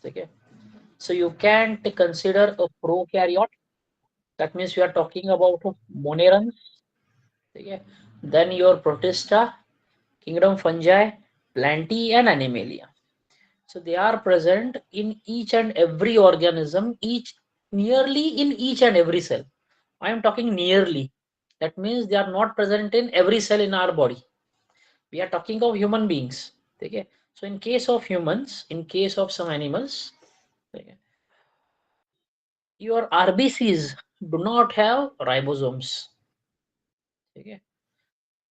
ठीक है. So you can't consider a prokaryote. That means we are talking about monerans. ठीक है. Then your protista, kingdom fungi, plantae and animalia. So they are present in each and every organism, nearly in each and every cell. I am talking nearly. That means they are not present in every cell in our body. We are talking of human beings. Okay. So in case of humans, in case of some animals, okay, your RBCs do not have ribosomes. Okay.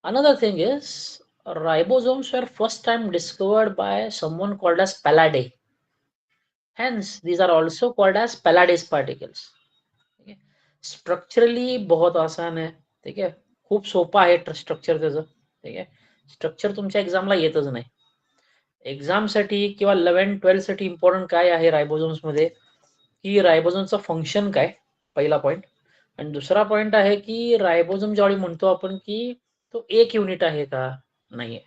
Another thing is ribosomes were first time discovered by someone called as Pallade. Hence, these are also called as Pallades particles. ठीक आहे. Structurally बहुत आसान आहे. ठीक आहे. खूप सोपं आहे स्ट्रक्चर त्याचं. ठीक आहे. स्ट्रक्चर तुमच्या एक्झामला येतच नाही. एक्झामसाठी किंवा 11-12 साठी इम्पॉर्टंट काय आहे रायबोझोम्स मध्ये, की रायबोझोमचं फंक्शन काय, पहिला पॉईंट. आणि दुसरा पॉईंट आहे की रायबोझोम ज्यावेळी म्हणतो आपण की तो एक युनिट आहे का, नाही.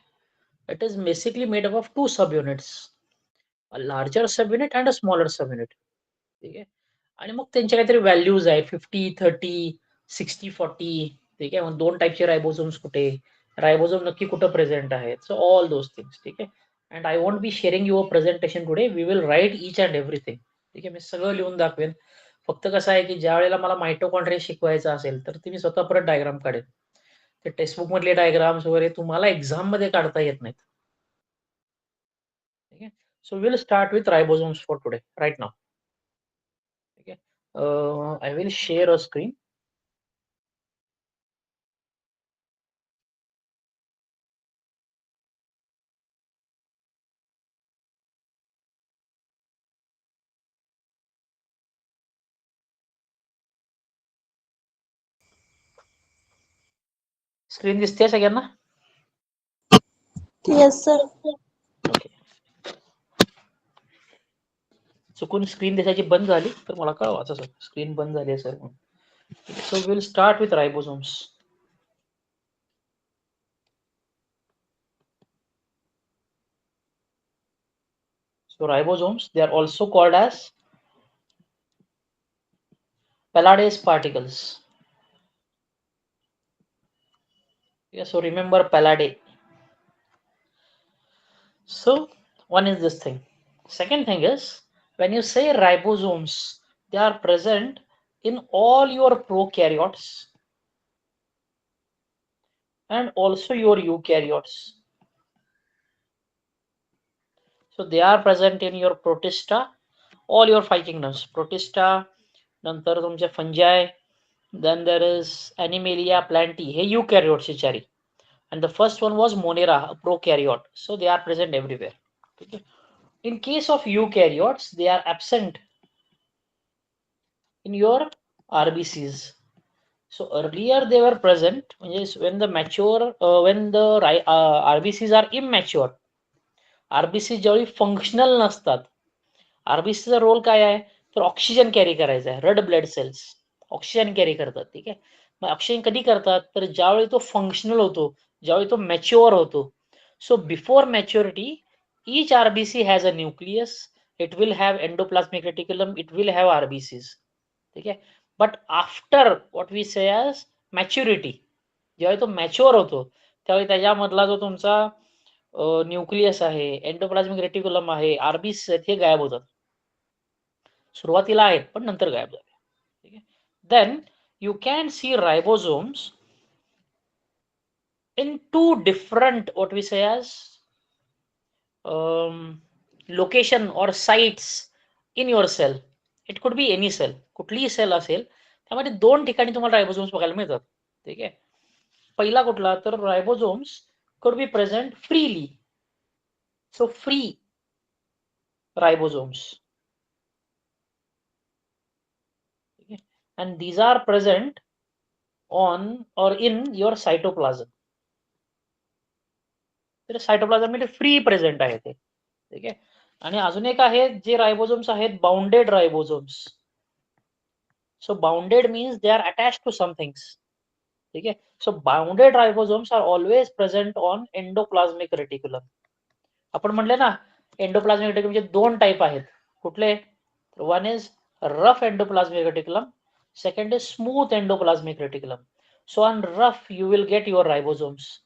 It is basically made up of 2 सब units, a larger sub unit and a smaller sub unit. ठीक आहे. आणि मग त्यांच्या काहीतरी व्हॅल्यूज आहे 50-30, 60-40. ठीक आहे. मग 2 टाईपचे रायबोझोम्स कुठे, रायबोझोम नक्की कुठं प्रेझेंट आहेत. So all those things. ठीक आहे. And I won't be sharing your presentation today. We will write each and everything. ठीक आहे. मी सगळं लिहून दाखवेन. फक्त कसं आहे की ज्या वेळेला मला मायटोकॉन्ड्रिया शिकवायचं असेल तर तुम्ही स्वतः परत डायग्राम काढेल. ते टेक्स्टबुक मधले डायग्राम्स वगैरे तुम्हाला एक्झाम मध्ये काढता येत नाहीत. ठीक आहे. So will start with ribosomes for today right now. ठीक आहे. I will share a screen. Screen दिसते सगळ्यांना? Yes sir. ओके. चुकून स्क्रीन दिसायची बंद झाली तर मला कळवा असं स्क्रीन बंद झाली सर म्हणून. सो will start with ribosomes. So ribosomes, they are also called as Pallades particles. Yeah, so remember Pallade. So one is this thing. Second thing is, when you say ribosomes, they are present in all your prokaryotes and also your eukaryotes. So they are present in your protista, all your 5 kingdoms. Protista, नंतर तुमचे fungi, then there is Animalia, Plantae, hey eukaryotes चे चारी. And the first one was Monera, a prokaryote. So they are present everywhere. Okay. In case of eukaryotes, they are absent in your RBCs. So earlier they were present when the mature, when the RBCs are immature. RBC ज्यावेळी functional नसतात. आरबीसीचा role काय आहे, तर oxygen carry करायचा आहे. Red blood cells oxygen carry करतात. ठीक आहे. मग ऑक्सिजन कधी करतात, तर ज्यावेळी तो फंक्शनल होतो, ज्यावेळी तो मॅच्युअर होतो. So before maturity each RBC has a nucleus, it will have endoplasmic reticulum, it will have RBCs. ठीक आहे. बट आफ्टर व्हॉट वी से एज मॅच्युरिटी, ज्यावेळी तो मॅच्युअर होतो त्यावेळी त्याच्यामधला जो तुमचा न्यूक्लियस आहे, एंडोप्लाझ्मिक रेटिक्युलम आहे, आरबीसी आहेत, हे गायब होतात. सुरुवातीला आहेत पण नंतर गायब झाले. ठीक आहे. Then you can see ribosomes in two different what we say as location or sites in your cell. It could be any cell, कुठलीही सेल असेल त्यामध्ये 2 ठिकाणी तुम्हाला रायबोझोम्स बघायला मिळतात. ठीक आहे. पहिला कुठला, तर ribosomes could be present freely. So free ribosomes. Okay. And these are present on or in your cytoplasm. तर सायटोप्लाझम मध्ये फ्री प्रेझेंट आहे ते. ठीक आहे. आणि अजून एक आहे जे रायबोझोम्स आहेत bounded ribosomes. So bounded means they are attach to some things. ठीक आहे. So bounded ribosomes are always present on endoplasmic reticulum. आपण म्हणले ना एंडोप्लाझमिक रेटिक्युलम म्हणजे 2 टाईप आहेत. कुठले? One is rough endoplasmic reticulum, second is smooth endoplasmic reticulum. So on rough you will get your ribosomes,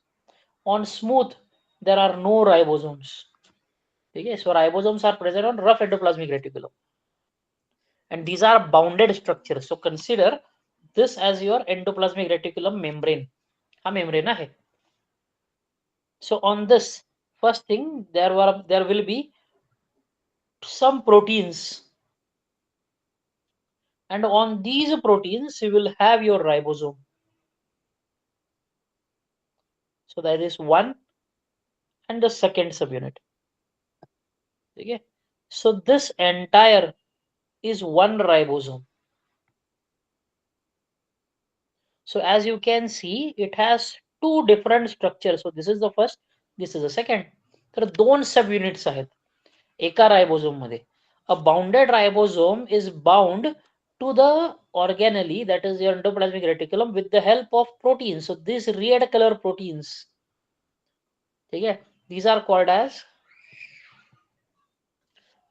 on smooth there are no ribosomes. Okay, so ribosomes are present on rough endoplasmic reticulum, and these are bounded structures. So consider this as your endoplasmic reticulum membrane. Ha membrane hai. So on this, first thing there will be some proteins, and on these proteins you will have your ribosome. So that is one and the second subunit. Okay, so this entire is one ribosome. So as you can see, it has two different structures. So this is the first, this is the second. तर दोन subunits आहेत एका ribosome मध्ये. A bounded ribosome is bound to the organelle, that is your endoplasmic reticulum, with the help of proteins. So these red color proteins, ठीक है, these are called as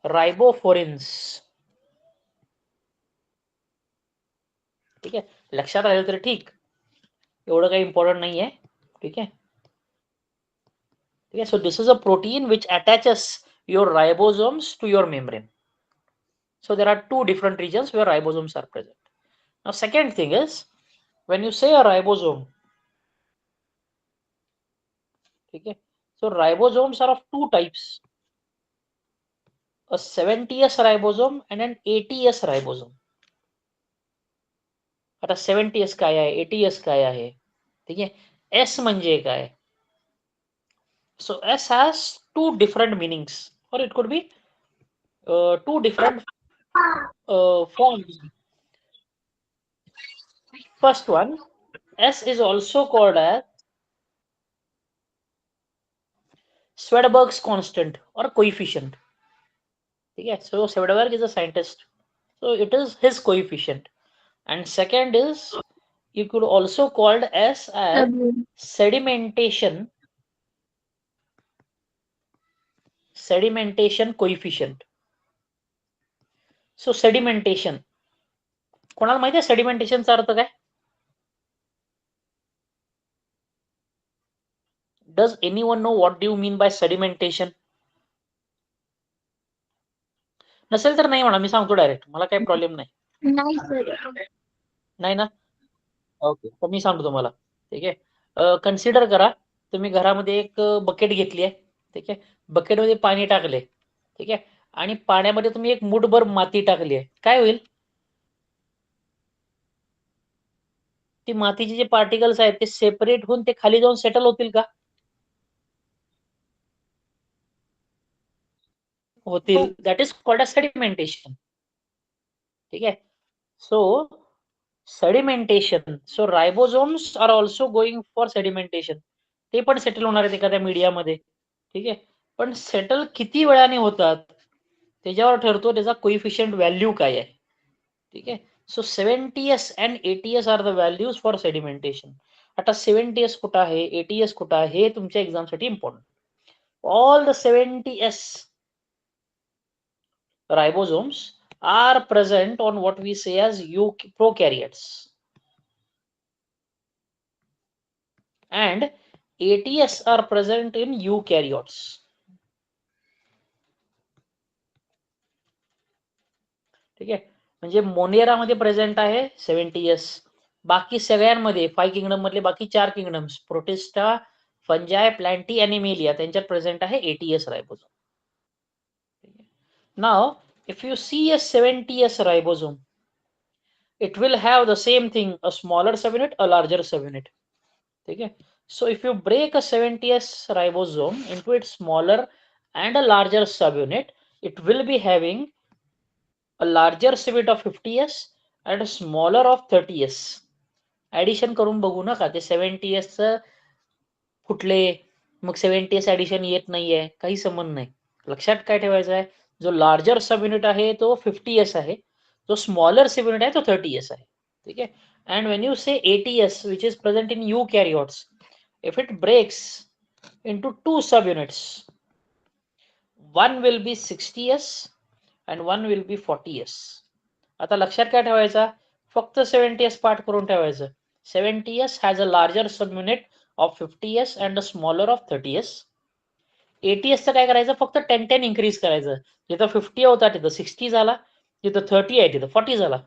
ribophorins. ठीक आहे, लक्षात राहिलं तर ठीक, एवढं काही इम्पॉर्टंट नाही आहे. ठीक आहे. Okay, so this is a protein which attaches your ribosomes to your membrane. So there are two different regions where ribosomes are present. Now second thing is, when you say a ribosome, okay, so ribosomes are of two types, a 70S ribosome and an 80S ribosome. आता 70S काय आहे, 80S काय आहे, ठीक आहे. S म्हणजे काय? So S has two different meanings, or it could be two different forms. First one, S is also called as Swedberg's constant or coefficient. Okay, so Swedberg is a scientist, so it is his coefficient. And second is, you could also called S as sedimentation coefficient. So sedimentation, कोणाला माहिती आहे सेडिमेंटेशनचा अर्थ काय? Does anyone know what do you mean by sedimentation? नसेल तर नाही म्हणा, मी सांगतो direct, मला काही प्रॉब्लेम नाही. नाही ना? ओके, तर मी सांगतो तुम्हाला. ठीक आहे, कन्सिडर करा तुम्ही घरामध्ये एक बकेट घेतली आहे. ठीक आहे, बकेटमध्ये पाणी टाकले. ठीक आहे, आणि पाण्यामध्ये तुम्ही एक मुठभर माती टाकली आहे. काय होईल? ती मातीचे जे पार्टिकल्स आहेत ते सेपरेट होऊन ते खाली जाऊन सेटल होतील का? होतील. That is called a sedimentation. ठीक आहे, so sedimentation, so ribosomes are also going for sedimentation. ते पण सेटल होणार आहेत एखाद्या मीडियामध्ये. ठीक आहे, पण सेटल किती वेळाने होतात त्याच्यावर ठरतो त्याचा कोइफिशियंट व्हॅल्यू काय आहे. ठीक आहे, so 70S and 80S are the values for sedimentation. आता 70S कुठं आहे, 80S कुठं आहे, हे तुमच्या एक्झामसाठी important. All the 70S ribosomes are present on what we say as prokaryotes, and 80S are present in eukaryotes. ठीक आहे, म्हणजे मोनेरामध्ये प्रेझेंट आहे 70S, बाकी सगळ्यांमध्ये 5 किंगडम मधले बाकी 4 किंगडम्स प्रोटिस्टा, फंजाय, प्लांटी, एनिमेलिया त्यांच्यात प्रेझेंट आहे 80S रायबोसोम. Now if you see a 70S ribosome, it will have the same thing, a smaller subunit, a larger subunit. Okay, so if you break a 70S ribosome into its smaller and a larger subunit, it will be having a larger subunit of 50S and a smaller of 30S. Addition करून बघू नका ते 70S कुठले, मग 70S addition येत नाहीये, काही संबंध नाही. लक्षात काय ठेवायचं आहे, जो लार्जर सबयुनिट आहे तो 50S आहे, जो स्मॉलर सबयुनिट आहे तो 30S आहे. ठीक आहे, and when you say 80S which is present in eukaryotes, if it breaks into two subunits, one will be 60S and 1 will be 40s. आता लक्षात काय ठेवायचा, फक्त 70s पार्ट करून ठेवायचं. 70s has a larger subunit of 50s and a smaller of 30s. 80sचं काय करायचं, फक्त 10 इन्क्रीज करायचं. जिथं 50 होता तिथं 60 झाला, जिथं 30 आहे तिथं 40 झाला.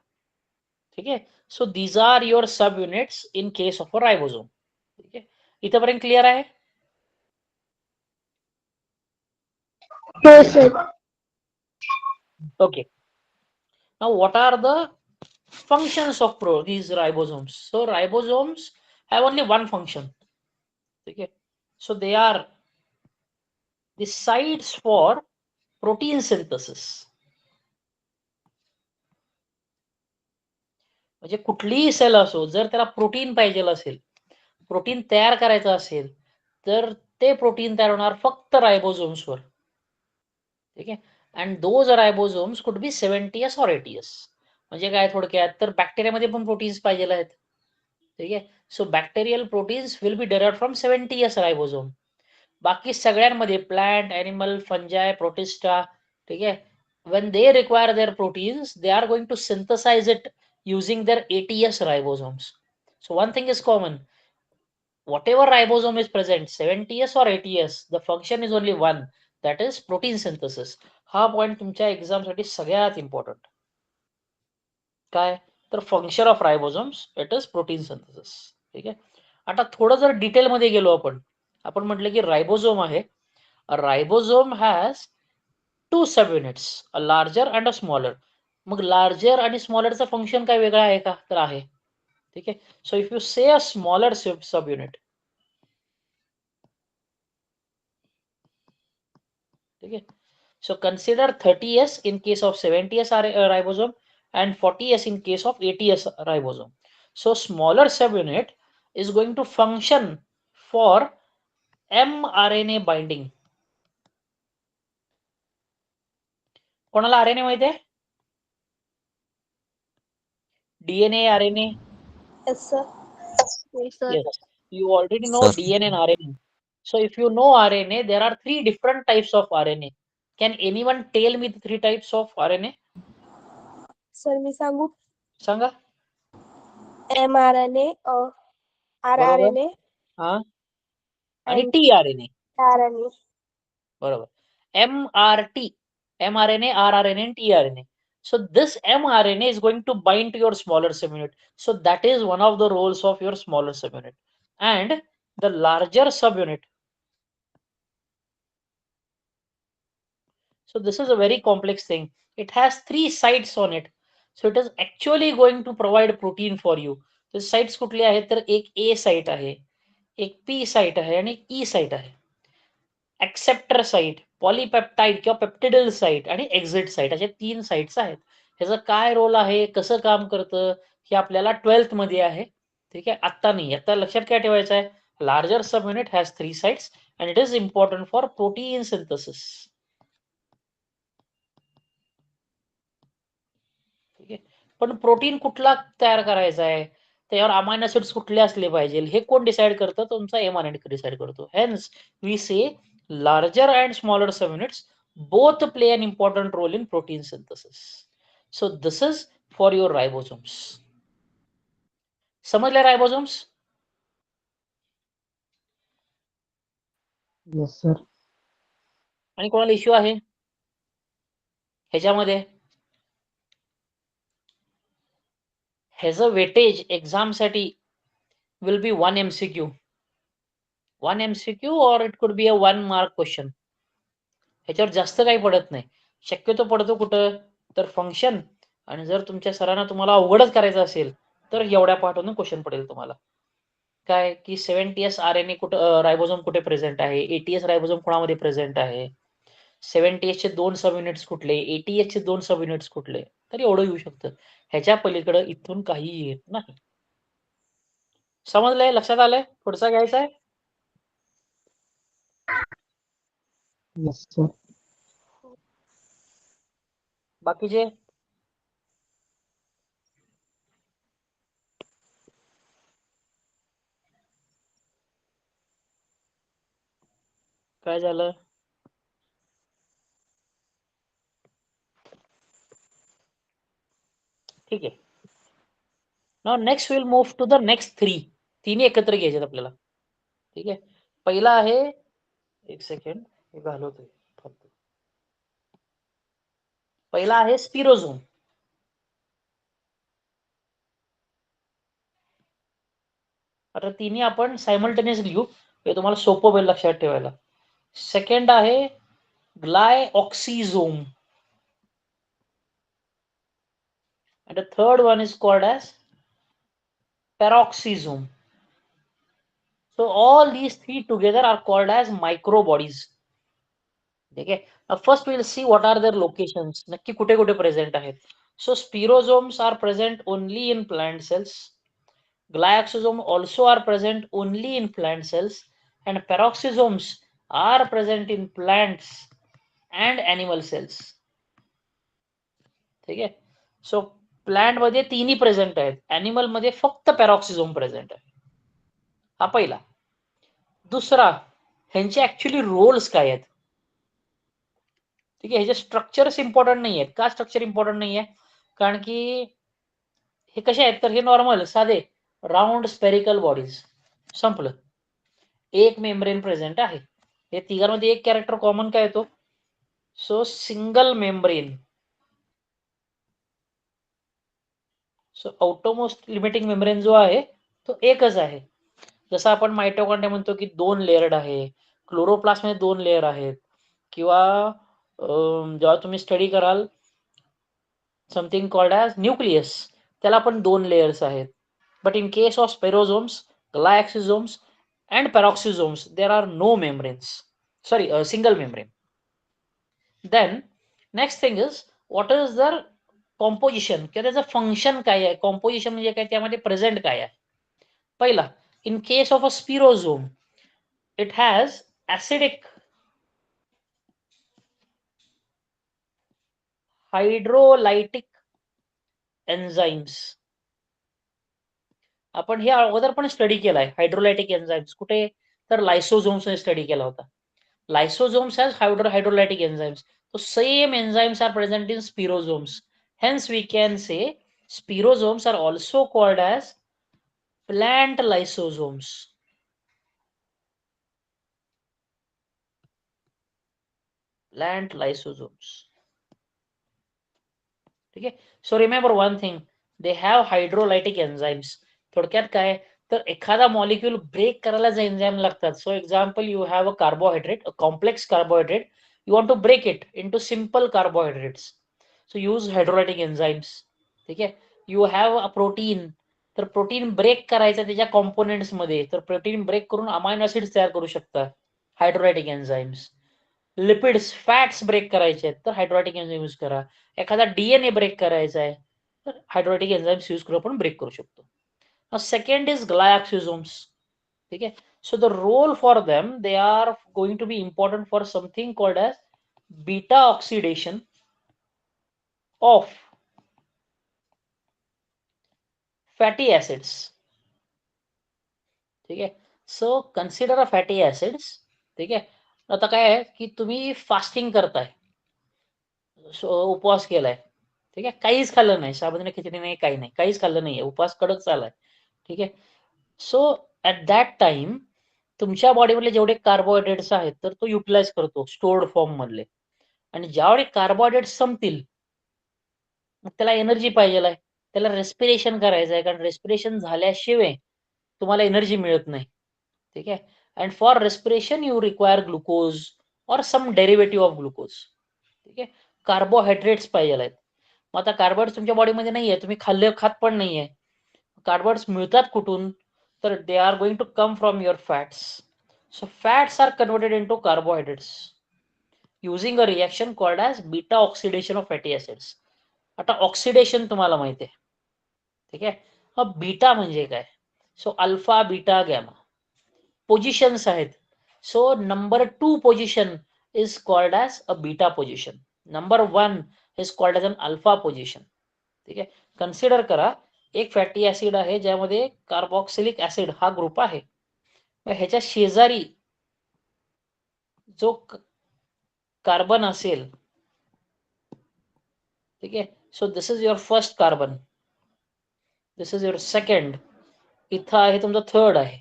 ठीक आहे. सो दीज आर युअर सब units in case of a ribosome. ठीक आहे, इथंपर्यंत क्लिअर आहे. हो sir. Okay. Now, what are the functions of these ribosomes? So, ribosomes have only one function. Okay. So, they are the sites for protein synthesis. म्हणजे कुठलीही cell असो, जर त्याला protein पाहिजे असेल, प्रोटीन तयार करायचं असेल, तर ते प्रोटीन तयार होणार फक्त रायबोझोम्सवर. ठीक आहे. And those ribosomes could be 70s or 80s. म्हणजे काय थोडक्यात, तर बॅक्टेरियामध्ये पण प्रोटीन्स पाहिजे आहेत. ठीक आहे. So bacterial proteins will be derived from 70s ribosome. बाकी सगळ्यांमध्ये प्लांट, एनिमल, फंजाय, प्रोटिस्टा, ठीक आहे, when they require their proteins, they are going to synthesize it using their 80s ribosomes. So one thing is common, whatever ribosome is present, 70s or 80s, the function is only one, that is protein synthesis. हा point तुमच्या exam साठी सगळ्यात important. काय तर function of ribosomes, it is protein synthesis. ठीक आहे. आता थोडं जर डिटेलमध्ये गेलो आपण म्हटलं की रायबोझोम आहे. रायबोझोम हॅज टू सब units, a larger and a smaller. Mug larger आणि स्मॉलरचं फंक्शन काय वेगळं आहे का, तर आहे. ठीक आहे. सो इफ यू से अ स्मॉलर सब युनिट, ठीक आहे, so consider 30s in case of 70s ribosome and 40s in case of 80s ribosome. So smaller subunit is going to function for mRNA binding. कोणाला RNA माहिती आहे? DNA, RNA? Yes sir. Yes sir. Yes, you already know Sir. DNA and RNA. So if you know RNA, there are 3 different types of RNA. Can anyone tell me the 3 types of RNA? Sir मी सांगू, सांगा. mRNA, बरोबर. rRNA हा, आणि and tRNA. RNA. बरोबर. MRT, mRNA, rRNA and tRNA. So this mRNA is going to bind to your smaller subunit. So that is one of the roles of your smaller subunit. And the larger subunit. So this is a very complex thing. It has 3 sites on it. So it is actually going to provide protein for you. So sites कुठले आहेत, तर एक A site आहे, एक P site आहे आणि एक E site आहे. एक्सेप्टर साइट, पॉलीपेप्टाइड किंवा पेप्टिडल साइट आणि एक्झिट साइट, अशा 3 साइट्स आहेत. ह्याचं काय रोल आहे, कसं काम करतं, हे आपल्याला 12th मध्ये आहे. ठीक आहे, आता नाही. आता लक्षात काय ठेवायचं आहे, larger sub unit has 3 sites and it is important for protein synthesis. ठीक आहे. पण प्रोटीन कुठला तयार करायचा आहे, त्यावर अमायनो ऍसिड्स कुठले असले पाहिजे, हे कोण डिसाईड करतं, तुमचा mRNA डिसाईड करतो. हेन्स वी से larger and smaller subunits both play an important role in protein synthesis. So this is for your ribosomes. समजले ribosomes? Yes, sir. आणि कोणाला इश्यू आहे ह्याच्यामध्ये? ह्याचं वेटेज एक्झाम साठी will be 1 MCQ. 1 MCQ or it could be a 1 mark question. ह्याच्यावर जास्त काही पडत नाही. शक्यतो पडतो कुठं, तर फंक्शन. आणि जर तुमच्या सरांना तुम्हाला अवघडच करायचं असेल तर एवढ्या पार्टवरून क्वेश्चन पडेल तुम्हाला. काय की 70s RNA कुठं, रायबोझोम कुठे प्रेझेंट आहे, 80s रायबोझोम कोणामध्ये प्रेझेंट आहे, 70s चे 2 सब युनिट्स कुठले, 80s चे 2 सब युनिट्स कुठले, तर एवढं येऊ शकतं. ह्याच्या पलीकडे इथून काही येत नाही. समजलंय, लक्षात आलंय? पुढचा घ्यायचा आहे. Yes, sir. बाकीचे काय झालं? ठीक आहे. Now next will move to the next 3. तिन्ही एकत्र घ्यायचे आपल्याला. ठीक आहे. पहिला आहे, एक सेकंड हे घालवतोय. पहिला आहे स्पिरोझोम. आता तिन्ही आपण सायमल्टेनियसली घेऊ, हे तुम्हाला सोपं होईल लक्षात ठेवायला. सेकंड आहे ग्लायऑक्सिझोम and the third one is called as peroxisome. So all these three together are called as microbodies. Okay. Now first we will see what are their locations. नक्की कुठे कुठे present आहेत. So spirosomes are present only in plant cells. Glyoxysome also are present only in plant cells, and peroxisomes are present in plants and animal cells. ठीक आहे. सो plant मध्ये तिन्ही present आहेत, animal मध्ये फक्त पॅरॉक्सिझोम प्रेझेंट आहे. हा पहिला. दुसरा, ह्यांचे ऍक्च्युली रोल्स काय आहेत. ठीक आहे. ह्याचे स्ट्रक्चर्स इम्पॉर्टंट नाही आहेत. का स्ट्रक्चर इम्पॉर्टंट नाही आहे? कारण की हे कसे आहेत, तर हे नॉर्मल साधे राऊंड स्पेरिकल बॉडीज. संपलं. एक मेम्ब्रेन प्रेझेंट आहे. हे तिघांमध्ये एक कॅरेक्टर कॉमन काय येतो, सो सिंगल मेम्ब्रेन. सो आउटरमोस्ट लिमिटिंग मेम्ब्रेन जो आहे तो एकच आहे. जसं आपण मायटोकॉन्ड्रिया म्हणतो की 2 लेयर्ड आहे, क्लोरोप्लास्ट मध्ये 2 लेयर आहेत, किंवा जेव्हा तुम्ही स्टडी कराल समथिंग कॉल्ड ॲज न्यूक्लियस, त्याला पण 2 लेयर्स आहेत. But in case of spherosomes, glyoxysomes and peroxisomes there are no membranes, sorry single membrane. Then next thing is what is their composition किंवा त्याचं फंक्शन काय आहे. कॉम्पोजिशन म्हणजे काय, त्यामध्ये प्रेझेंट काय आहे. पहिला, in case of a spirosome, it has acidic hydrolytic enzymes. आपण हे अगोदर पण स्टडी केलाय हायड्रोलायटिक एन्झाइम्स. कुठे, तर लायसोझोम्स ने स्टडी केला होता. Lysosomes has hydrolytic enzymes. So same enzymes are present in spirosomes. Hence we can say spirosomes are also called as plant lysosomes. Plant lysosomes. ठीक आहे. So remember one thing, they have hydrolytic enzymes. थोडक्यात काय, तर एखादा molecule break करायला जे enzyme लागतात. So example, you have a carbohydrate, a complex carbohydrate, you want to break it into simple carbohydrates, so use hydrolytic enzymes. ठीक आहे. You have a protein, तर प्रोटीन ब्रेक करायचं त्याच्या कॉम्पोनेंट्स मध्ये, तर प्रोटीन ब्रेक करून amino acids तयार करू शकता, hydrolytic enzymes. Lipids, fats break करायचे आहेत तर हायड्रोलायटिक एन्झाइम यूज करा. एखादा डीएनए ब्रेक करायचा आहे तर हायड्रोलायटिक एन्झाइम्स यूज करून आपण ब्रेक करू शकतो. Second is glyoxysomes. ठीक आहे. So the role for them, they are going to be important for something called as beta oxidation of fatty acids. ठीक आहे. So consider a fatty acids. ठीक आहे. आता काय आहे की तुम्ही फास्टिंग करताय, उपवास केलाय. ठीक आहे. काहीच खाल्लं नाही, साबुदाणा खिचडी नाही, काही नाही, काहीच खाल्लं नाहीये, उपवास कडक चाललाय. ठीक आहे. सो ऍट दॅट टाइम तुमच्या बॉडीमधले जेवढे कार्बोहायड्रेट्स आहेत तर तो युटिलाइज करतो स्टोर्ड फॉर्म मधले. आणि ज्यावेळी कार्बोहायड्रेट संपतील मग त्याला एनर्जी पाहिजे आहे, त्याला रेस्पिरेशन करायचं आहे, कारण रेस्पिरेशन झाल्याशिवाय तुम्हाला एनर्जी मिळत नाही. ठीक आहे. And for respiration you require glucose और सम डेरिव्हेटिव्ह ऑफ ग्लुकोज. ठीक आहे. कार्बोहायड्रेट्स पाहिजे आहेत. मग आता कार्बोहायड्रेट्स तुमच्या बॉडीमध्ये नाहीये, तुम्ही खात पण नाहीये. कार्बोहायड्रेट्स मिळतात कुठून, तर they are going to come from your fats. So fats are converted into carbohydrates using a reaction called as beta oxidation of fatty acids. आता ऑक्सिडेशन तुम्हाला माहिती आहे. ठीक आहे. मग बीटा म्हणजे काय, so alpha, beta, gamma positions आहेत. So number 2 position is called as a beta position. Number 1 is called as an alpha position. ठीक आहे. कन्सिडर करा, एक फॅटी ऍसिड आहे ज्यामध्ये कार्बोक्सिलिक ऍसिड हा ग्रुप आहे. ह्याच्या शेजारी जो कार्बन असेल, ठीक आहे, so this is your first carbon. This is your second, इथं आहे तुमचं थर्ड आहे.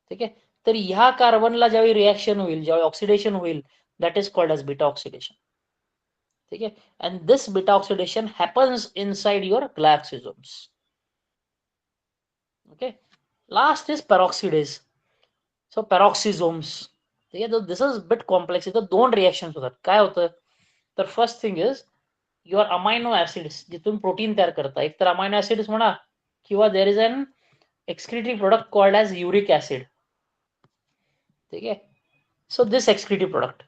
ठीक आहे. तर ह्या कार्बनला ज्यावेळी रिॲक्शन होईल, ज्यावेळी ऑक्सिडेशन होईल, that is called as beta oxidation. ठीक आहे. And this beta oxidation happens inside your glyoxysomes. Okay. Last is peroxidase. So peroxisomes. ठीक आहे. This is bit complex. इथं दोन रिॲक्शन होतात. काय होतं, तर first thing is your amino acids, जिथून प्रोटीन तयार करता, एक तर अमायनो ऍसिड्स म्हणा, किंवा there is an excretive product called as uric acid. ठीक है. So this excretive product,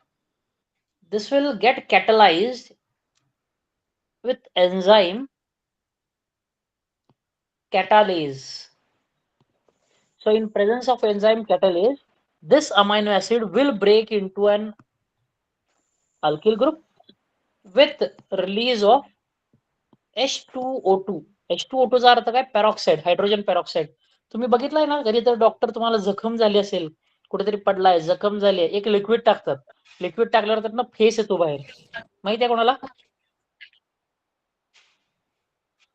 this will get catalyzed with enzyme catalase. So in presence of enzyme catalase, this amino acid will break into an alkyl group with release of H2O2. H2O2 चा अर्थ काय, peroxide, hydrogen peroxide. तुम्ही बघितलंय ना, कधी तर doctor तुम्हाला जखम झाली असेल, कुठेतरी पडलाय, जखम झाली आहे, एक लिक्विड टाकतात. लिक्विड टाकल्यावर त्यातनं फेस येतो बाहेर, माहिती आहे कोणाला?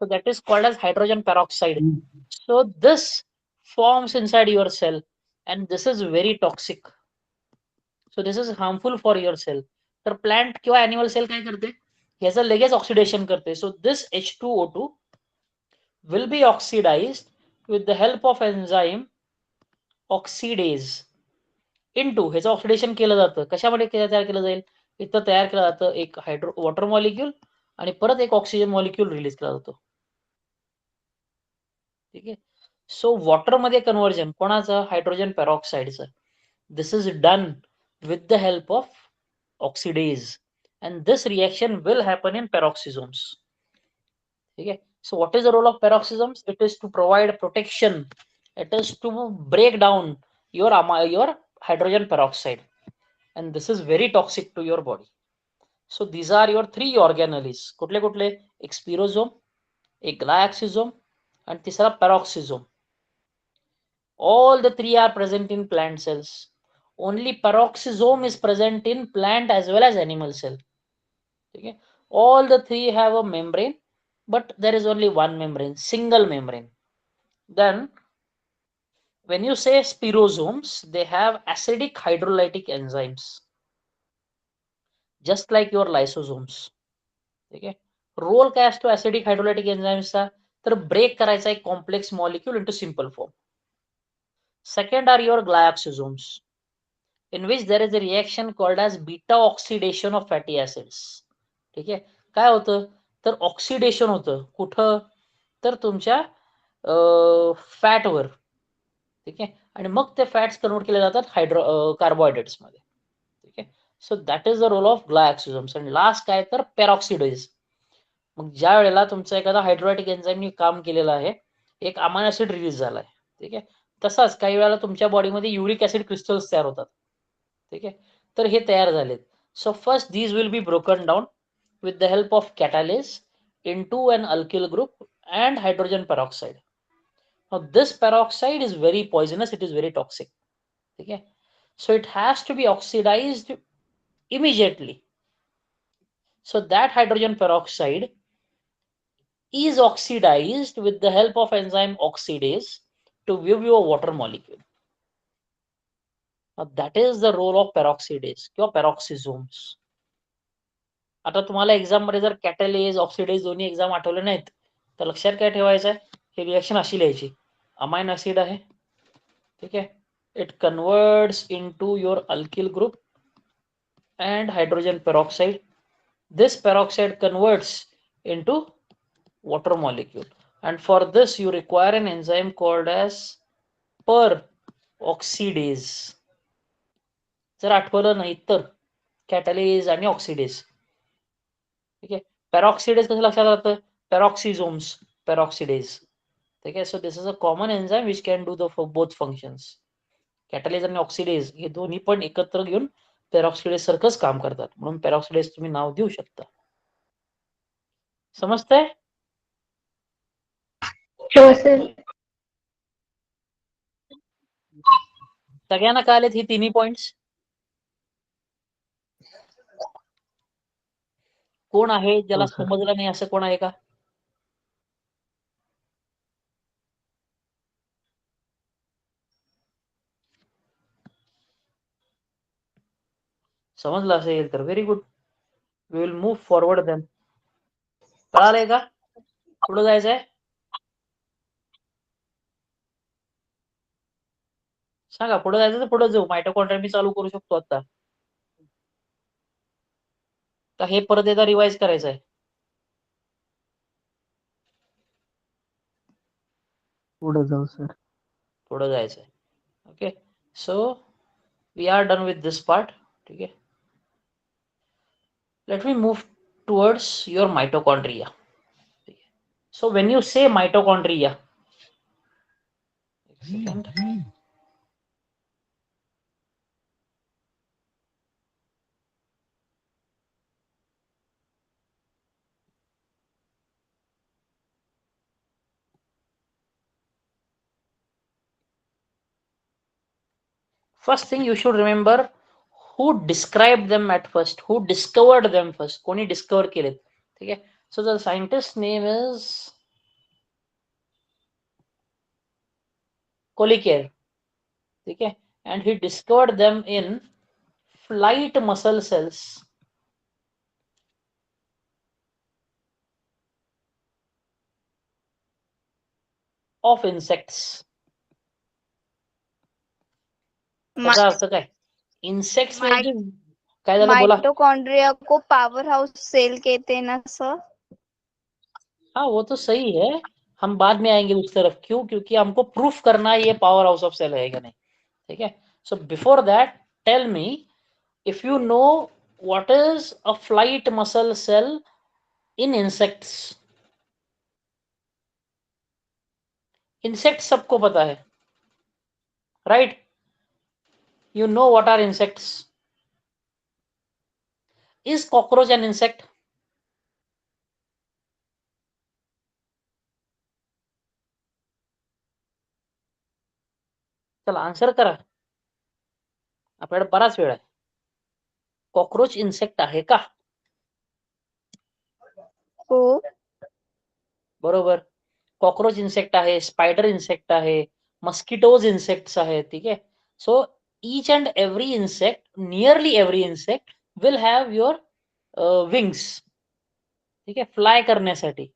So that is called as hydrogen peroxide. So this forms inside your cell and this is very toxic. So this is harmful for your cell. तर प्लांट किंवा ॲनिमल सेल काय करते, ह्याचं लगेच ऑक्सिडेशन करते. So this H2O2 will be oxidized with the help of enzyme oxidase into, ह्याचं oxidation केलं जातं. कशामध्ये तयार केलं जाईल, इथं तयार केलं जातं एक वॉटर मॉलिक्यूल आणि परत एक ऑक्सिजन मॉलिक्यूल रिलीज केला जातो. ठीक आहे. सो वॉटर मध्ये कन्व्हर्जन कोणाचं, हायड्रोजन पेरॉक्साइडचं. This is done with the help of oxidase and this reaction will happen in peroxisomes. ठीक आहे. So what is the role of peroxisomes? It is to provide protection. It is to break down your hydrogen peroxide and this is very toxic to your body. So these are your three organelles. कुठले कुठले, एक स्पिरोझोम, एक ग्लायक्सिझोम आणि तिसरा पेरॉक्सिझोम. All the three are present in plant cells. Only peroxisome is present in plant as well as animal cell. Okay. All the three have a membrane, but there is only one membrane, single membrane. Then when you say spirosomes, they have acidic hydrolytic enzymes, just like your lysosomes. ठीक आहे. Role काय असतो acidic हायड्रोलायटिक एन्झाइम्सचा, तर break करायचा एक complex molecule into simple form. Second are your glyoxysomes, in which there is a reaction called as beta oxidation of fatty acids. ठीक आहे. काय होतं, तर ऑक्सिडेशन होतं कुठं, तर तुमच्या फॅटवर. ठीक आहे. आणि मग ते फॅट्स कन्वर्ट केले जातात कार्बोहायड्रेट्स मध्ये. ठीक आहे. So that is the role of glyoxysomes. आणि लास्ट काय, तर पेरॉक्सिडेज. मग ज्या वेळेला तुमचा एखादा हायड्रोलायटिक एन्झाइमनी काम केलेलं आहे, एक अमायनो ऍसिड रिलीज झालाय. ठीक आहे. तसाच काही वेळेला तुमच्या बॉडीमध्ये युरिक ऍसिड क्रिस्टल्स तयार होतात. ठीक आहे. तर हे तयार झालेत. So first these will be broken down with the help of catalase into an alkyl group and hydrogen peroxide. Now this peroxide is very poisonous, it is very toxic. Okay, so it has to be oxidized immediately. So that hydrogen peroxide is oxidized with the help of enzyme oxidase to give you a water molecule. Now that is the role of peroxidase किंवा peroxisomes. आता तुम्हाला exam मध्ये जर कॅटलेज oxidase दोन्ही exam Athawale नाहीत, तर लक्षात काय ठेवायचं आहे, हे रिएक्शन अशी लिहायची. अमाइन ऍसिड आहे. ठीक आहे. It converts into your alkyl group and hydrogen peroxide. This peroxide converts into water molecule, and for this you require an enzyme called as peroxidase. जर आठवलं नाही तर कॅटलेज आणि ऑक्सिडेज. ठीक आहे. पेरॉक्सिडेज कसं लक्षात राहतं, पेरॉक्सिझोम्स, पेरॉक्सिडेज. ठीक आहे. So this is a common enzyme which can do the both functions. Catalase आणि ऑक्सिडेज हे दोन्ही पण एकत्र घेऊन पेरॉक्सिडेज सारखंच काम करतात, म्हणून पेरॉक्सिडेज तुम्ही नाव देऊ शकता. समजतंय? हो सर. सगळ्यांना कळालेत ही तिन्ही पॉइंट्स? कोण आहे ज्याला हो सर. समजलं नाही असं कोण आहे का? समजलं असेल तर very good. We will move forward then. कळालंय का? पुढे जायचंय? सांगा, पुढे जायचं तर पुढे जाऊ. मायटोकॉन्ड्रिया मी चालू करू शकतो आता. तर हे परत एकदा रिवाइज करायचं आहे. पुढे जाऊ सर. पुढे जायचं आहे. Okay, so we are done with this part. ठीक आहे, let me move towards your mitochondria. So when you say mitochondria, first thing you should remember who described them at first, who discovered them first. कोणी discover केलेत. ठीक आहे, so the scientist name is Collier. ठीक आहे, and he discovered them in flight muscle cells of insects. त्याचा अर्थ काय? Insects म्हणजे काय झालं बोला. माइटोकॉन्ड्रिया को पावर हाउस सेल कहते हैं ना सर? हाँ वो तो सही है, हम बाद में आएंगे उस तरफ. क्यों? क्योंकि हमको प्रूफ करना है ये पावर हाउस ऑफ सेल है कि नहीं. ठीक है, so before that tell me if you know what is a flight muscle cell in insects. Insects सबको पता है, right? You know what are insects. Is cockroach an insect? चला answer करा, आपल्याकडे बराच वेळ आहे. कॉकरोच इन्सेक्ट आहे का? हो. बरोबर, कॉकरोच इन्सेक्ट आहे, स्पायडर इन्सेक्ट आहे, मस्किटोज इन्सेक्ट्स आहे. ठीक आहे, सो each and every insect, nearly every insect will have your wings. ठीक आहे, फ्लाय करण्यासाठी.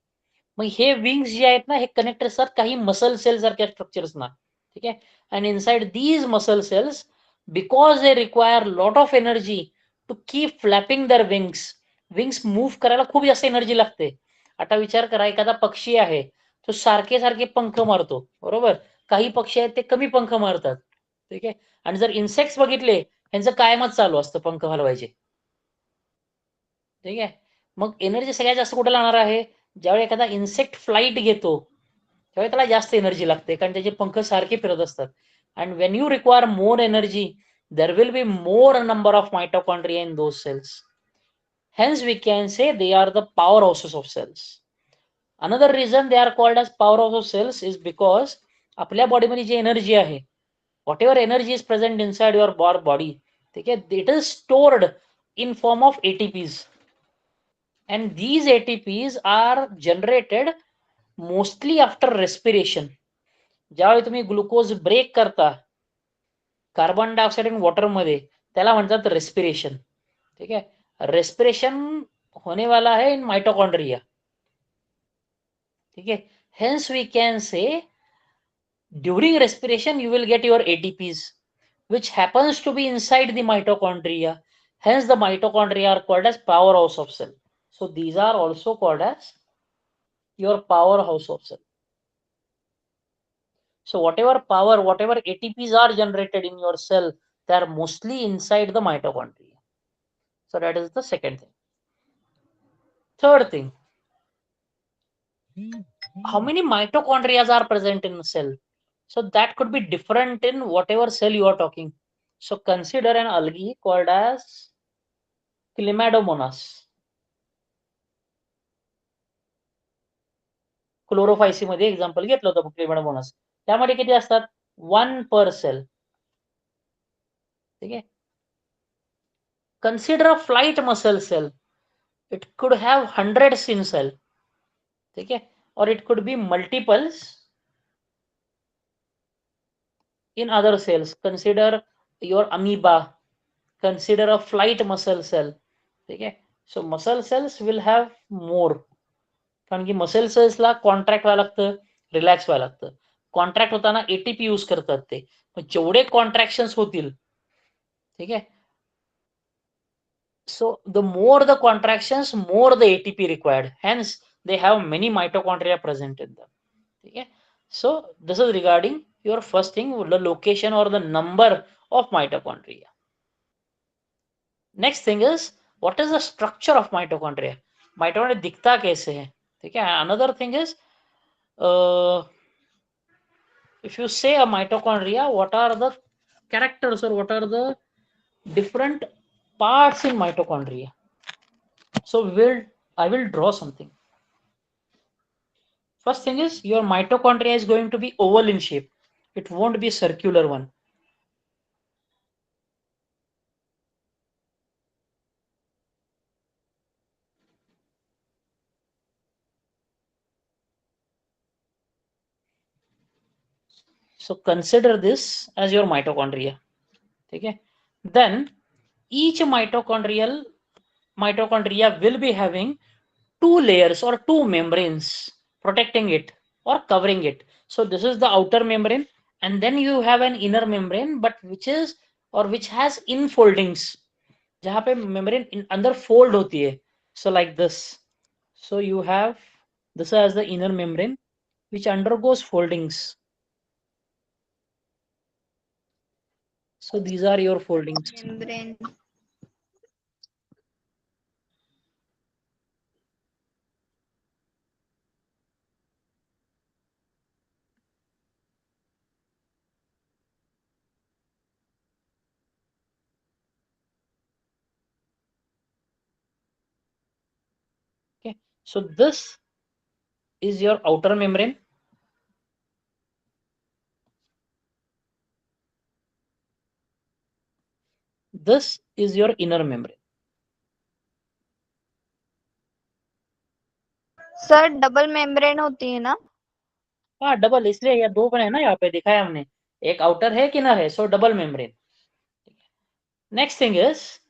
मग हे विंग्स जे आहेत ना, हे कनेक्ट असतात काही मसल सेल सारख्या स्ट्रक्चर्स ना. ठीक आहे, and inside these muscle cells, because they require lot of energy to keep flapping their wings. Wings move करायला खूप जास्त एनर्जी लागते. आता विचार करा, एखादा पक्षी आहे तो सारखे सारखे पंख मारतो, बरोबर? काही पक्षी आहेत ते कमी पंख मारतात. ठीक आहे, आणि जर इन्सेक्ट्स बघितले, यांचं कायमच चालू असतं पंख हलवायचे. ठीक आहे, मग एनर्जी सगळ्यात जास्त कुठे लागणार आहे? ज्यावेळी एखादा इन्सेक्ट फ्लाईट घेतो त्यावेळी त्याला जास्त एनर्जी लागते, कारण त्याचे पंख सारखे फिरत असतात. And when you require more energy, there will be more number of mitochondria in those cells. Hence we can say they are the powerhouses of cells. Another reason they are called as powerhouse of cells is because आपल्या बॉडीमध्ये जी energy आहे, whatever energy is present inside your body, ठीक आहे, it is stored in form of ATPs. And these ATPs are generated mostly after respiration. ज्यावेळी तुम्ही glucose break करता carbon dioxide in water मध्ये, त्याला म्हणतात रेस्पिरेशन. ठीक आहे, रेस्पिरेशन होने वाला है इन माइटोकॉन्ड्रिया. ठीक है, hence we can say during respiration you will get your ATPs which happens to be inside the mitochondria. Hence the mitochondria are called as powerhouse of cell. So these are also called as your powerhouse of cell. So whatever power, whatever ATPs are generated in your cell, they are mostly inside the mitochondria. So that is the second thing. Third thing, how many mitochondria are present in a cell? So that could be different in whatever cell you are talking. So consider an algae called as Chlamydomonas. क्लोरोफायसी मध्ये example घेतलं होतं क्लेमाडोमोनास. त्यामध्ये किती असतात? 1 per cell. ठीक आहे, consider a flight muscle cell. It could have hundreds in cell. ठीक आहे, or it could be multiples in other cells. Consider your amoeba, consider a flight muscle cell. ठीक आहे. So muscle cells will have more, कारण की muscle सेल्सला contract व्हायला लागतं, relax व्हायला लागतं. कॉन्ट्रॅक्ट होताना एटीपी यूज करतात ते, जेवढे कॉन्ट्रॅक्शन्स होतील, ठीक आहे, so the more the contractions, more the ATP required, hence they have many mitochondria present in them. Okay, so this is regarding your first thing, the location or the number of mitochondria. Next thing is, what is the structure of mitochondria? Mitochondria दिखता कैसे है? ठीक है. Another thing is, if you say a mitochondria, what are the characters or what are the different parts in mitochondria? So I will draw something. First thing is, your mitochondria is going to be oval in shape. It won't be a circular one. So consider this as your mitochondria. Okay. Then each mitochondria will be having two layers or two membranes protecting it or covering it. So this is the outer membrane, and then you have an inner membrane, but which has infoldings, जहाँ पे membrane अंदर fold होती है. So like this. So you have this as the inner membrane which undergoes foldings. So these are your foldings. Membrane. Okay, so this is your outer membrane. This is your inner membrane. Sir double membrane होती है ना? हाँ, double इसलिए ये दो बने ना, यहाँ पे दिखाया हमने, एक आउटर है, एक इनर है, सो double membrane. Next thing is,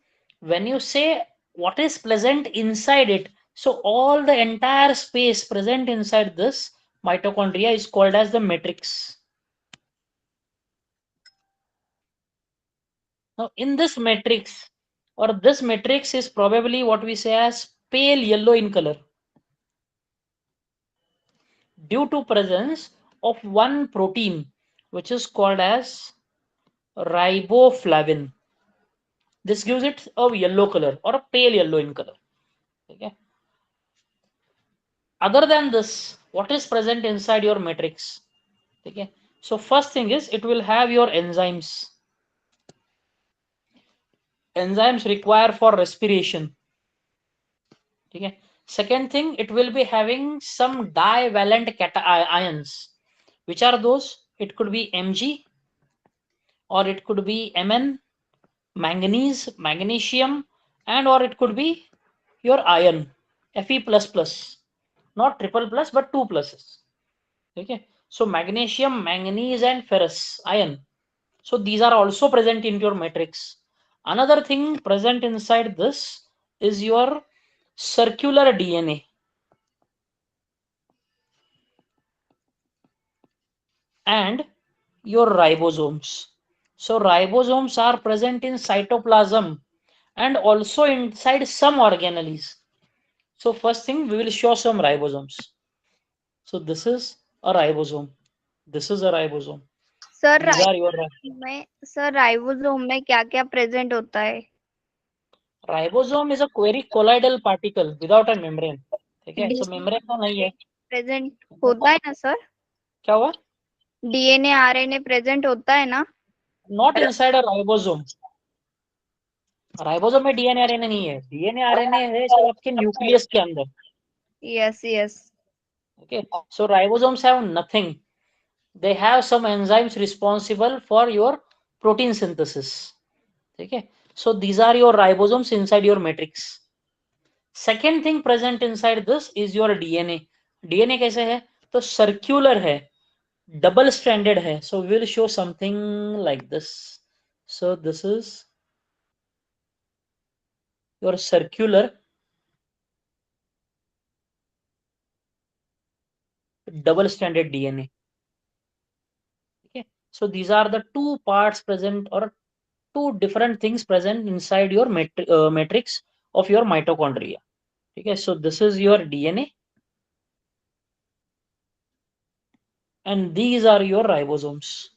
when you say what is present inside it, so all the entire space present inside this mitochondria is called as the matrix. Now in this matrix, or this matrix is probably what we say as pale yellow in color, due to presence of one protein which is called as riboflavin. This gives it a yellow color or a pale yellow in color. Okay. Other than this, what is present inside your matrix? Okay. So first thing is, it will have your enzymes. Enzymes required for respiration. Okay. Second thing, it will be having some divalent cations. Which are those? It could be Mg, or it could be Mn, manganese, magnesium, and or it could be your iron, Fe++, not triple plus but two pluses. Okay, so magnesium, manganese, and ferrous, iron. So these are also present in your matrix. Another thing present inside this is your circular DNA. And your ribosomes. So ribosomes are present in cytoplasm and also inside some organelles. So first thing, we will show some ribosomes. So this is a ribosome. This is a ribosome. Sir These are your ribosome में क्या क्या present होता है? ribosome is a very colloidal particle without a membrane. ठीक है, so membrane तो नहीं है. प्रेजेंट होता है ना सर? क्या हुआ? डीएनए आरएनए प्रेजेंट होता है ना? Not inside a ribosome. Ribosome में डीएनए आरएनए नहीं है. डीएनए आरएनए है सब आपके न्यूक्लियस के अंदर. Yes yes. Okay, so ribosomes have nothing. They have some enzymes responsible for your protein synthesis. Okay, so these are your ribosomes inside your matrix. Second thing present inside this is your DNA. DNA कैसे है? तो circular है, double stranded है. So we will show something like this. So this is your circular double-stranded DNA. Okay, so these are the two parts present, or two different things present inside your matrix of your mitochondria. Okay, so this is your DNA, and these are your ribosomes.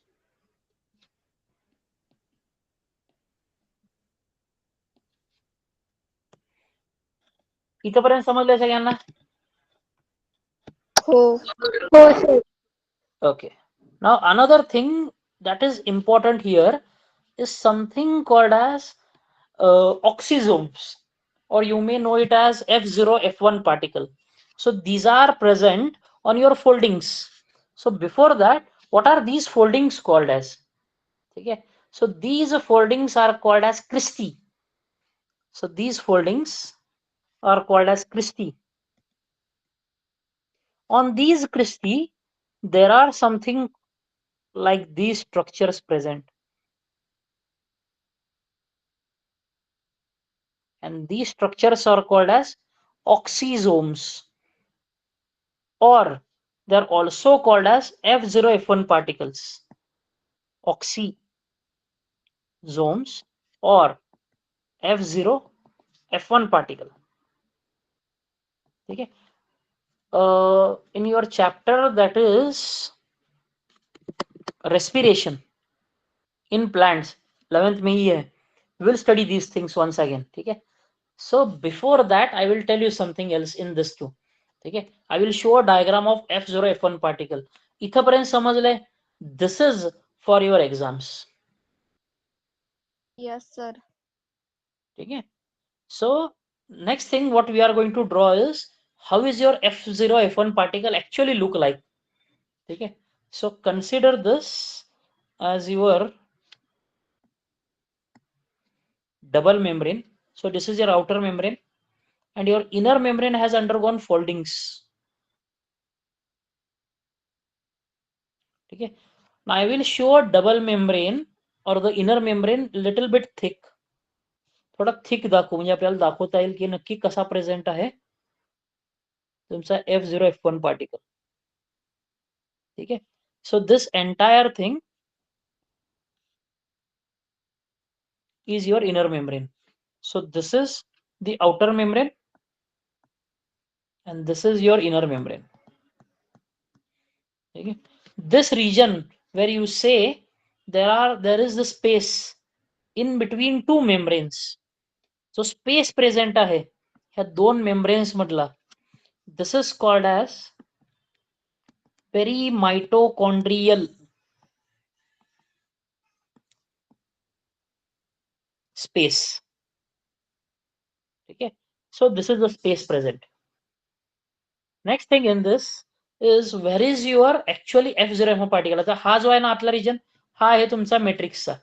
इथपर्यंत समजलंय सगळ्यांना? हो. हो sir. Okay. Now another thing that is important here is something called as oxysomes, or you may know it as F0, F1 particle. So these are present on your foldings. So before that, what are these foldings called as? Okay. So these foldings are called as cristae. So these foldings are called as cristae. On these cristae, there are something like these structures present. And these structures are called as oxysomes, or they're also called as F0, F1 particles. Oxysomes or F0, F1 particle. Okay. In your chapter that is respiration in plants, 11th में ही है, we will study these things once again. Okay. So before that, I will tell you something else in this too. Okay. I will show a diagram of F0, F1 particle. इथपर्यंत समजले? This is for your exams. Yes, sir. Okay. So next thing what we are going to draw is how is your F0, F1 particle actually look like. Okay. So consider this as your double membrane. So this is your outer membrane, and your inner membrane has undergone foldings. Okay. Now I will show a double membrane or the inner membrane little bit thick. थोडा thick दाखवू, म्हणजे आपल्याला दाखवता येईल की नक्की कसा present आहे तुमचा F0, F1 पार्टिकल. ठीक आहे. So this entire thing is your inner membrane. So this is the outer membrane and this is your inner membrane. Okay. This region where you say there is the space in between two membranes. So space present आहे ह्या दोन membranes मधला. This is called as perimitochondrial space. Okay. So this is the space present. Next thing in this is where is your actually F0, F1 particle. आता हा जो आहे ना आतला रिजन, हा आहे तुमचा मॅट्रिक्सचा.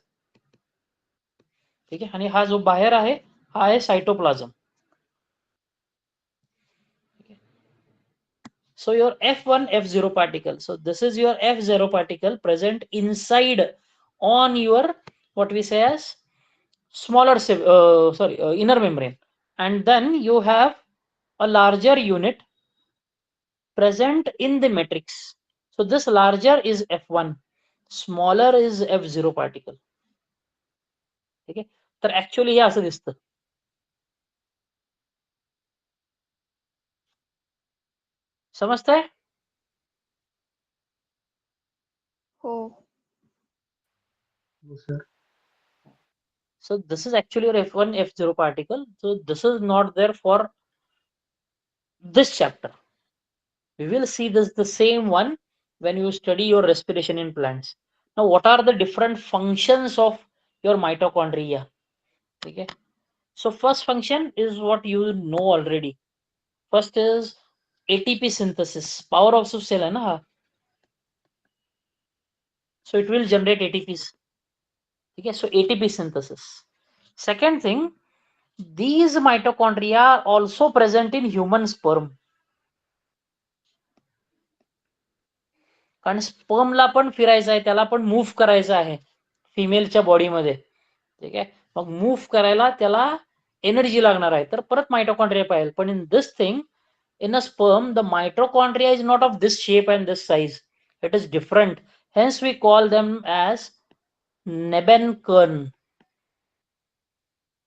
ठीक आहे. आणि हा जो बाहेर आहे हा आहे cytoplasm. So your F1, F0 particle. So this is your F0 particle present inside on your what we say as smaller inner membrane, and then you have a larger unit present in the matrix. So this larger is F1, smaller is F0 particle. ठीक आहे. तर actually हे असं दिसतं. समजतंय? हो. sir. So this is actually your F1, F0 particle. So this is not there for this chapter. We will see this the same one when you study your respiration in plants. Now what are the different functions of your mitochondria? Okay. So first function is what you know already. First is ATP synthesis. Power of cell है ना हा. So it will generate ATPs. Okay. So ATP synthesis. Second thing, these mitochondria are also present in human sperm. कारण स्पर्मला पण फिरायचं आहे, त्याला पण move करायचं आहे फिमेलच्या बॉडीमध्ये. ठीक आहे. मग मूव्ह करायला त्याला एनर्जी लागणार आहे तर परत मायटोकॉन्ड्रिया पाहिजे. पण in this thing, in a sperm, the mitochondria is not of this shape and this size. It is different. Hence, we call them as Nebenкern.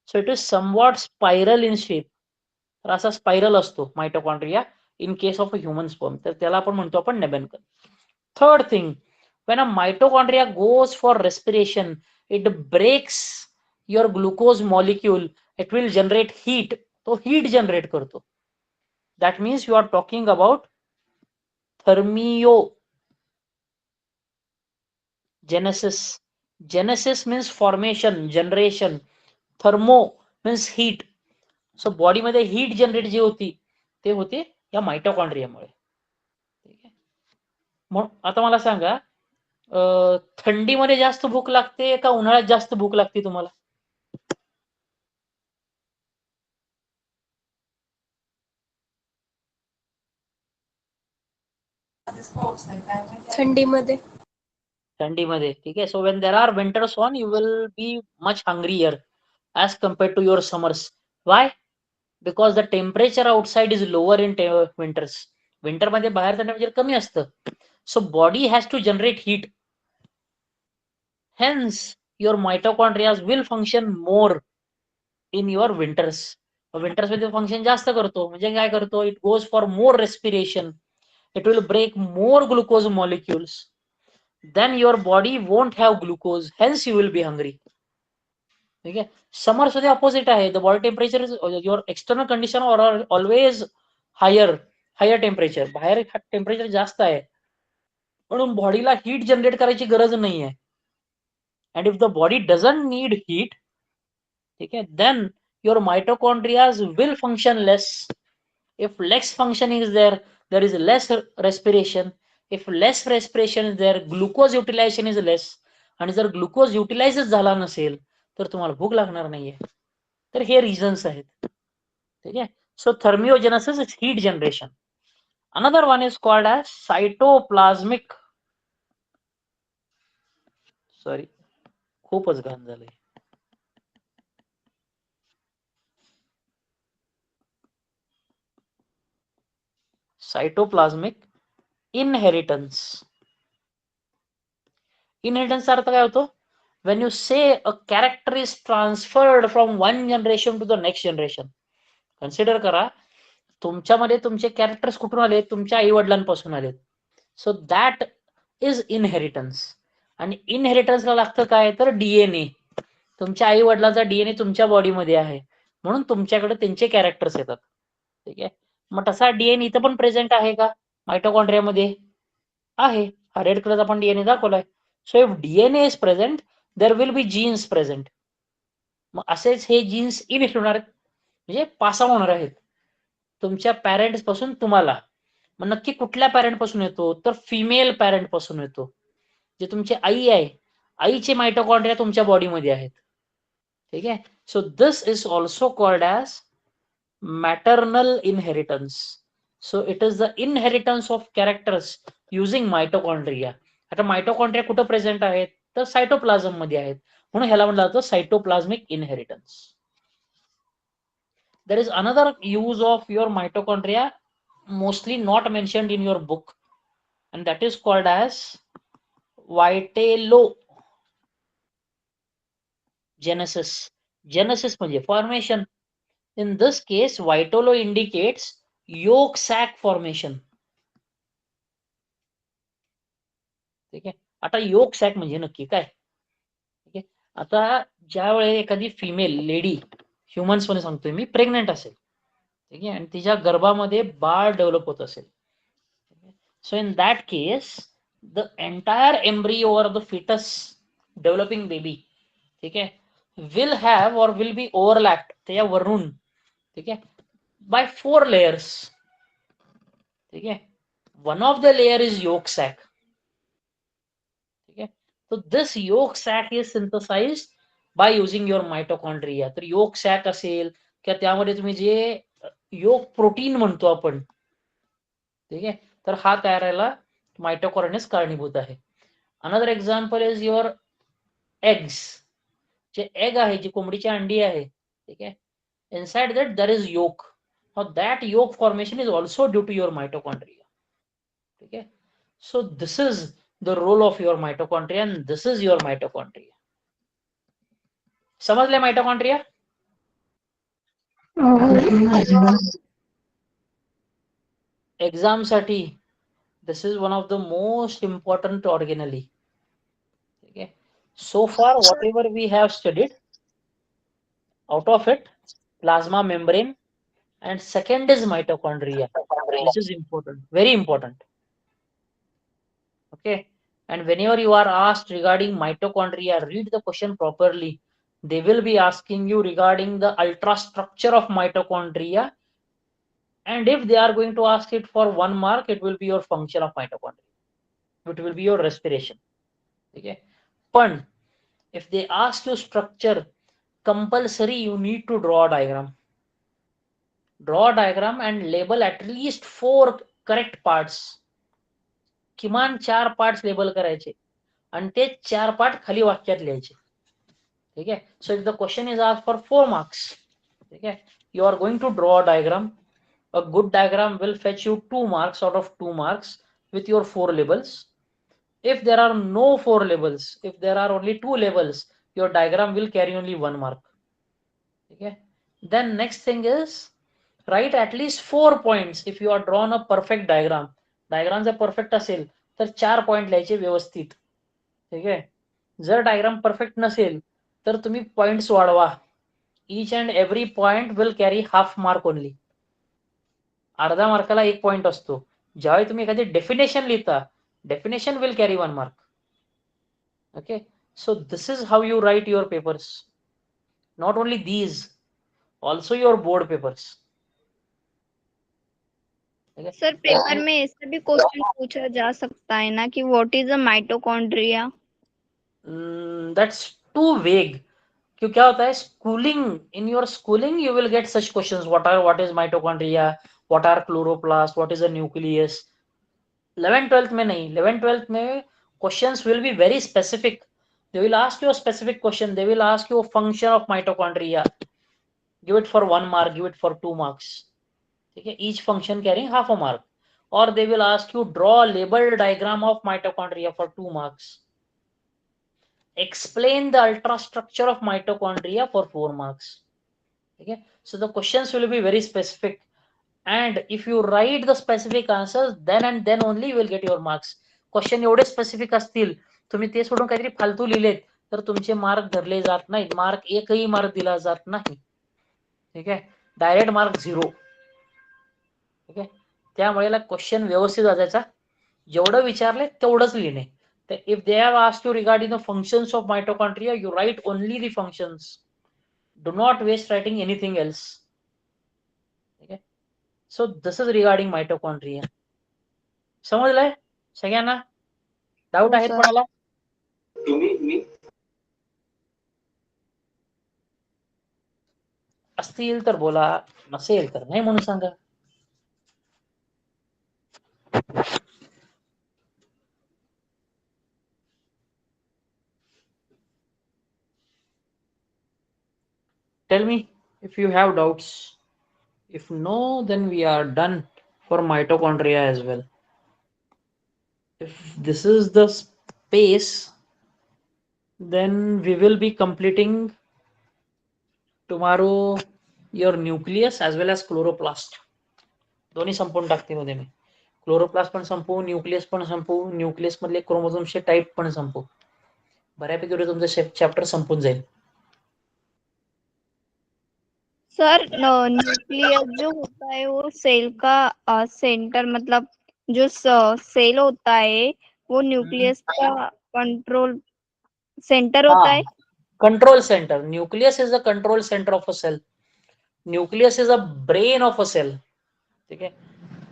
So it is somewhat spiral in shape. तर असा spiral असतो mitochondria in case of a human sperm. तर त्याला आपण म्हणतो आपण nebenkern. Third thing, when a mitochondria goes for respiration, it breaks your glucose molecule. It will generate heat. तो heat generate करतो. That means you are talking about thermogenesis. Genesis means formation, generation. Thermo means heat. सो बॉडीमध्ये heat generate जी होती ते होते या मायटोकॉन्ड्रियामुळे. ठीक आहे. मग आता मला सांगा, थंडीमध्ये जास्त भूक लागते का उन्हाळ्यात जास्त भूक लागते तुम्हाला? थंडीमध्ये. थंडीमध्ये. ठीक आहे. So when there are winters on you will be much hungrier as compared to your summers. Why? Because the temperature outside is lower in winters. Winter मध्ये बाहेरचं टेम्परेचर कमी असतं. So body has to generate heat. Hence your mitochondria will function more in your winters. Winters मध्ये function जास्त करतो. म्हणजे काय करतो? It goes for more respiration. It will break more glucose molecules. Then your body won't have glucose. Hence you will be hungry. ठीक आहे. Summer मध्ये opposite आहे. The body temperature your external condition always higher temperature. बाहेर temperature जास्त आहे म्हणून बॉडीला heat generate करायची गरज नाही आहे. And if the body doesn't need heat, ठीक आहे, then your mitochondrias will function less. If less functioning is there, there is less respiration. If less respiration is there, glucose utilization is less. आणि जर glucose utilise झाला नसेल तर तुम्हाला भूक लागणार नाहीये. तर हे रिझन्स आहेत. ठीक आहे. So thermogenesis is heat generation. Another one is called as cytoplasmic. Sorry, खूपच घाण झालंय. सायटोप्लाझमिक इनहेरिटन्स. इनहेरिटन्सचा अर्थ काय होतो? when you say a character is transferred from one generation to the next generation. Consider करा, तुमच्यामध्ये तुमचे कॅरेक्टर्स कुठून आले? तुमच्या आई वडिलांपासून आलेत. सो दॅट इज इनहेरिटन्स. आणि इनहेरिटन्सला लागतं काय? तर डीएनए. तुमच्या आई वडिलांचा डीएनए तुमच्या बॉडीमध्ये आहे म्हणून तुमच्याकडे त्यांचे कॅरेक्टर्स येतात. ठीक आहे. मग तसा डीएनए इथं पण प्रेझेंट आहे का? मायटोकॉन्ड्रियामध्ये आहे. हा रेड कलरचा पण डीएनए दाखवलाय. So if DNA is present, there will be genes present. मग असेच हे जीन्स इनहेरिट होणार आहेत, म्हणजे पास होणार आहेत तुमच्या पॅरेंट्स पासून तुम्हाला. मग नक्की कुठल्या पॅरेंट पासून येतो? तर फिमेल पॅरेंट पासून येतो. जे तुमची आई आहे, आईचे मायटोकॉन्ड्रिया तुमच्या बॉडीमध्ये आहेत. ठीक आहे. So this is also called as maternal inheritance. So it is the inheritance of characters using mitochondria. आता मायटोकॉन्ड्रिया कुठं प्रेझेंट आहेत? तर सायटोप्लाझम मध्ये आहेत म्हणून ह्याला म्हणलं जातं सायटोप्लाझमिक inheritance. There is another use of your mitochondria mostly not mentioned in your book, and that is called as vitellogenesis. Genesis म्हणजे formation. In this case, vitello indicates yolk sac formation. ठीक आहे. आता yolk sac म्हणजे नक्की काय? ठीक आहे. आता ज्या वेळेस एखादी फिमेल लेडी, ह्युमन्स मध्ये सांगतोय मी, प्रेग्नेंट असेल, ठीक आहे, आणि तिच्या गर्भामध्ये बाळ डेव्हलप होत असेल. So in that case the entire embryo or the foetus developing baby, ठीक आहे, will have or will be overlapped त्याच्यावरून, ठीक आहे, बाय 4 layers. ठीक आहे. One of the layer is yolk sac. ठीक आहे. तो this yolk sac is synthesized by using your mitochondria. तर योक सॅक असेल किंवा त्यामध्ये तुम्ही जे योक प्रोटीन म्हणतो आपण, ठीक आहे, तर हा तयार व्हायला मायटोकॉन्ड्रियाच कारणीभूत आहे. Another example is your eggs. J egg आहे, जी कोंबडीची अंडी आहे, ठीक आहे, Inside that there is yolk. Now that yolk formation is also due to your mitochondria. Okay, so this is the role of your mitochondria and this is your mitochondria. समजले mitochondria? Exam साठी this is one of the most important organelle. Okay, so far whatever we have studied, out of it plasma membrane and second is mitochondria, which is important, very important. Okay, and whenever you are asked regarding mitochondria, read the question properly. They will be asking you regarding the ultrastructure of mitochondria, and if they are going to ask it for 1 mark, it will be your function of mitochondria, it will be your respiration. Okay, but if they ask you structure, compulsory you need to draw a diagram. Draw a diagram and label at least 4 correct parts. किमान 4 parts label करायचे आणि ते 4 part खाली वाक्यात लिहायचे. ठीक आहे. So if the question is asked for 4 marks, ठीक आहे, you are going to draw a diagram. A good diagram will fetch you 2 marks out of 2 marks with your 4 labels. If there are no 4 labels, if there are only 2 labels, your diagram will carry only 1 mark. Okay. Then next thing is write at least 4 points. If you are drawn a perfect diagram, diagram जर perfect असेल तर 4 point लिहायचे व्यवस्थित. ठीक आहे. जर diagram perfect नसेल तर तुम्ही पॉइंट्स वाढवा. Each and every point will carry half mark only. अर्धा मार्काला 1 पॉइंट असतो. ज्यावेळी तुम्ही एखादी डेफिनेशन लिहिता, definition will carry 1 mark. Okay, so this is how you write your papers. Not only these, also your board papers. Sir paper में ऐसा भी question पूछा जा सकता है ना कि what is a mitochondria? That's too vague. क्यों क्या होता है, schooling, in your schooling you will get such questions, what is mitochondria, what are chloroplast, what is a nucleus. 11th 12th में नहीं. 11th 12th में questions will be very specific. They will ask you a specific question. They will ask you a function of mitochondria. Give it for 1 mark, give it for 2 marks. ठीक है, each function carrying half a mark. Or they will ask you draw a labeled diagram of mitochondria for 2 marks. Explain the ultrastructure of mitochondria for 4 marks. Okay, so the questions will be very specific, and if you write the specific answers, then and then only you will get your marks. Question एवढे specific असतील, तुम्ही ते सोडून काहीतरी फालतू लिहिलेत तर तुमचे mark धरले जात नाहीत. मार्क एकही मार्क दिला जात नाही. ठीक आहे, डायरेक्ट मार्क 0. ठीक आहे, त्यामुळे क्वेश्चन व्यवस्थित वाचायचा, जेवढं विचारले तेवढंच लिहिणे. If they have asked you regarding the functions of mitochondria, you write only the functions. Do not waste writing anything else. Okay, so this is regarding mitochondria. समजलंय सगळ्यांना? डाऊट आहेत कोणाला? असतील तर बोला, नसेल तर नाही म्हणून सांगा. Tell me if you have doubts. If no, then we are done for mitochondria as well. If this is the space, then we will be completing tomorrow your nucleus as well as chloroplast. दोन्ही संपून टाकते मध्ये मी. Chloroplast पण संपवू, nucleus पण संपवू, nucleus मधले क्रोमोझोमचे type पण संपवू. बऱ्यापैकी तुमचं चॅप्टर संपून जाईल. सर न्यूक्लियस जो होता है वो सेल का सेंटर, मतलब जो सेल होता है वो न्यूक्लियस का कंट्रोल सेंटर होता है. Control centre. Nucleus is the control centre of a cell. Nucleus is a brain of a cell. ठीक आहे,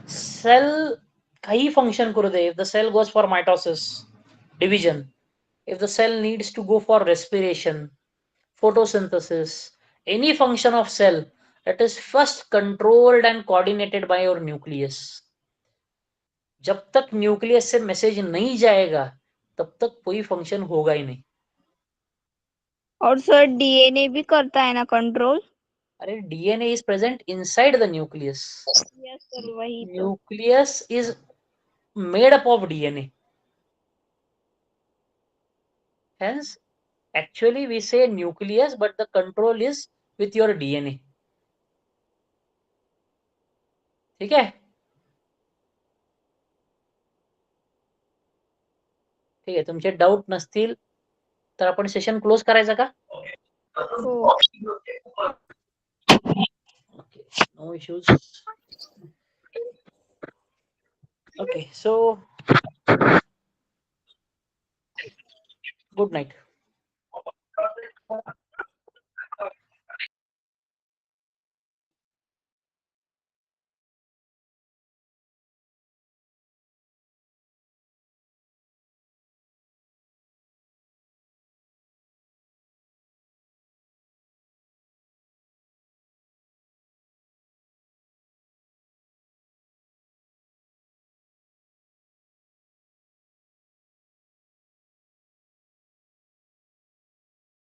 सेल काही फंक्शन करू दे. If the cell goes for mitosis, division, if the cell needs to go for respiration, photosynthesis, any function of cell, it is first controlled and coordinated by your nucleus. जब तक nucleus से message नहीं जाएगा तब तक कोई function होगा ही नहीं. और सर डीएनए भी करता है ना कंट्रोल? अरे DNA is present inside the nucleus. Yes sir वही तो. Nucleus is made up of DNA. Hence, actually we say nucleus, but the control is with your DNA. ठीक आहे. ठीक आहे. तुमचे डाऊट नसतील तर आपण सेशन क्लोज करायचं का? हो. Okay, no issues. Okay, so good night.